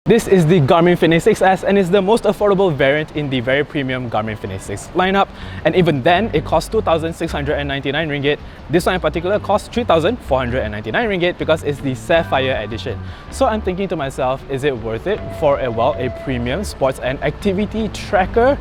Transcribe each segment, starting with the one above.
This is the Garmin Fenix 6S and is the most affordable variant in the very premium Garmin Fenix 6 lineup, and even then it costs 2,699 ringgit. This one in particular costs 3,499 ringgit because it's the Sapphire edition. So I'm thinking to myself, is it worth it for a premium sports and activity tracker?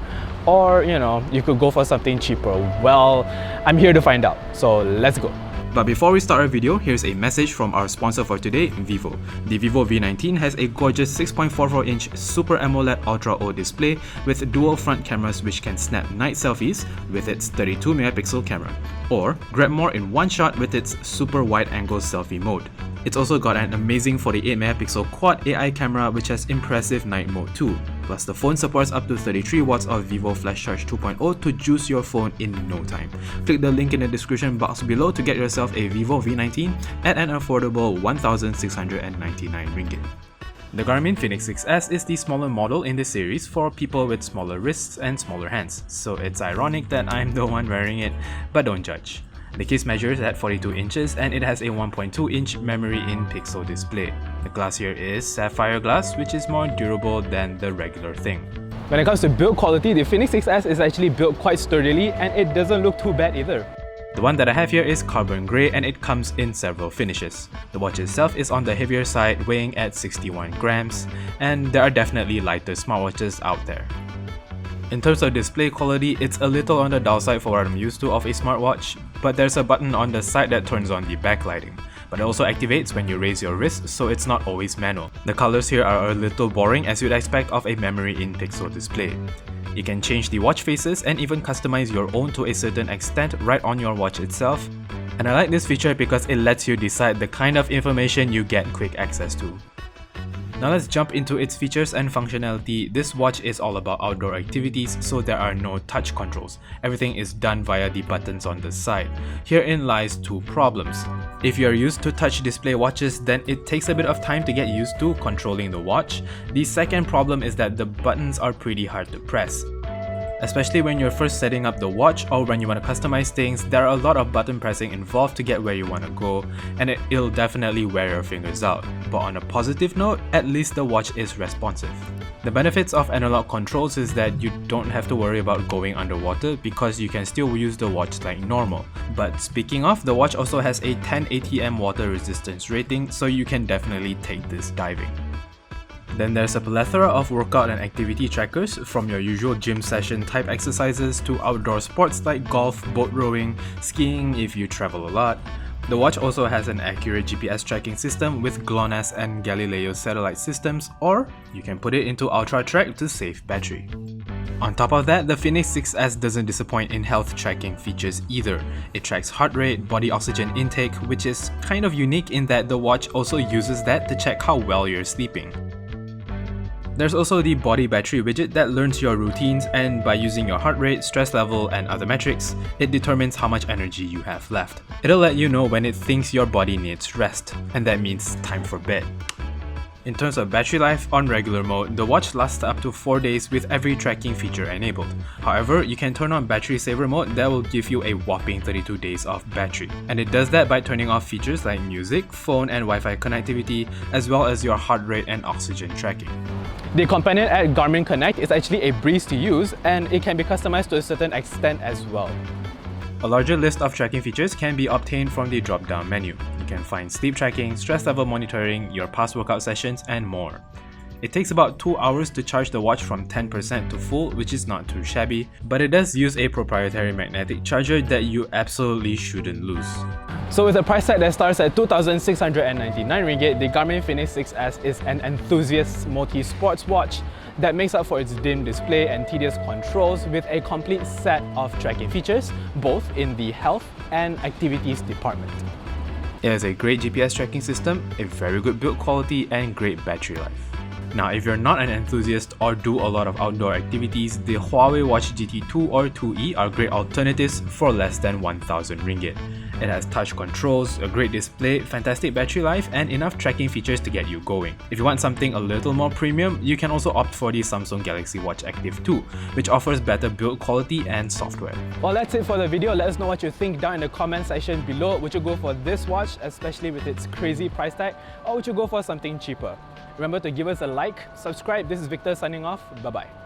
Or, you could go for something cheaper. Well, I'm here to find out, so let's go. But before we start our video, here's a message from our sponsor for today, Vivo. The Vivo V19 has a gorgeous 6.44-inch Super AMOLED Ultra O display with dual front cameras which can snap night selfies with its 32-megapixel camera, or grab more in one shot with its super wide-angle selfie mode. It's also got an amazing 48-megapixel quad AI camera which has impressive night mode too. Plus, the phone supports up to 33 watts of Vivo Flash Charge 2.0 to juice your phone in no time. Click the link in the description box below to get yourself a Vivo V19 at an affordable 1,699 ringgit. The Garmin Fenix 6S is the smaller model in this series for people with smaller wrists and smaller hands, so it's ironic that I'm the one wearing it, but don't judge. The case measures at 42 inches and it has a 1.2-inch memory in pixel display. The glass here is sapphire glass, which is more durable than the regular thing. When it comes to build quality, the Fenix 6S is actually built quite sturdily and it doesn't look too bad either. The one that I have here is carbon grey and it comes in several finishes. The watch itself is on the heavier side, weighing at 61 grams, and there are definitely lighter smartwatches out there. In terms of display quality, it's a little on the dull side for what I'm used to of a smartwatch, but there's a button on the side that turns on the backlighting. But it also activates when you raise your wrist, so it's not always manual. The colors here are a little boring as you'd expect of a memory in pixel display. You can change the watch faces and even customize your own to a certain extent right on your watch itself. And I like this feature because it lets you decide the kind of information you get quick access to. Now let's jump into its features and functionality. This watch is all about outdoor activities, so there are no touch controls. Everything is done via the buttons on the side. Herein lies two problems. If you are used to touch display watches, then it takes a bit of time to get used to controlling the watch. The second problem is that the buttons are pretty hard to press. Especially when you're first setting up the watch or when you want to customize things, there are a lot of button pressing involved to get where you want to go, and it'll definitely wear your fingers out. But on a positive note, at least the watch is responsive. The benefits of analog controls is that you don't have to worry about going underwater because you can still use the watch like normal. But speaking of, the watch also has a 10 ATM water resistance rating, so you can definitely take this diving. Then there's a plethora of workout and activity trackers, from your usual gym session type exercises to outdoor sports like golf, boat rowing, skiing if you travel a lot. The watch also has an accurate GPS tracking system with GLONASS and Galileo satellite systems, or you can put it into Ultra Track to save battery. On top of that, the Fenix 6S doesn't disappoint in health tracking features either. It tracks heart rate, body oxygen intake, which is kind of unique in that the watch also uses that to check how well you're sleeping. There's also the body battery widget that learns your routines, and by using your heart rate, stress level, and other metrics, it determines how much energy you have left. It'll let you know when it thinks your body needs rest, and that means time for bed. In terms of battery life, on regular mode, the watch lasts up to 4 days with every tracking feature enabled. However, you can turn on battery saver mode that will give you a whopping 32 days of battery. And it does that by turning off features like music, phone and Wi-Fi connectivity, as well as your heart rate and oxygen tracking. The companion app Garmin Connect is actually a breeze to use, and it can be customized to a certain extent as well. A larger list of tracking features can be obtained from the drop-down menu. You can find sleep tracking, stress level monitoring, your past workout sessions, and more. It takes about 2 hours to charge the watch from 10% to full, which is not too shabby, but it does use a proprietary magnetic charger that you absolutely shouldn't lose. So with a price tag that starts at 2,699 ringgit, the Garmin Fenix 6S is an enthusiast multi-sports watch that makes up for its dim display and tedious controls with a complete set of tracking features, both in the health and activities department. It has a great GPS tracking system, a very good build quality, and great battery life. Now, if you're not an enthusiast or do a lot of outdoor activities, the Huawei Watch GT2 or 2E are great alternatives for less than 1,000 ringgit. It has touch controls, a great display, fantastic battery life, and enough tracking features to get you going. If you want something a little more premium, you can also opt for the Samsung Galaxy Watch Active 2, which offers better build quality and software. Well, that's it for the video. Let us know what you think down in the comment section below. Would you go for this watch, especially with its crazy price tag, or would you go for something cheaper? Remember to give us a like, subscribe. This is Victor signing off. Bye-bye.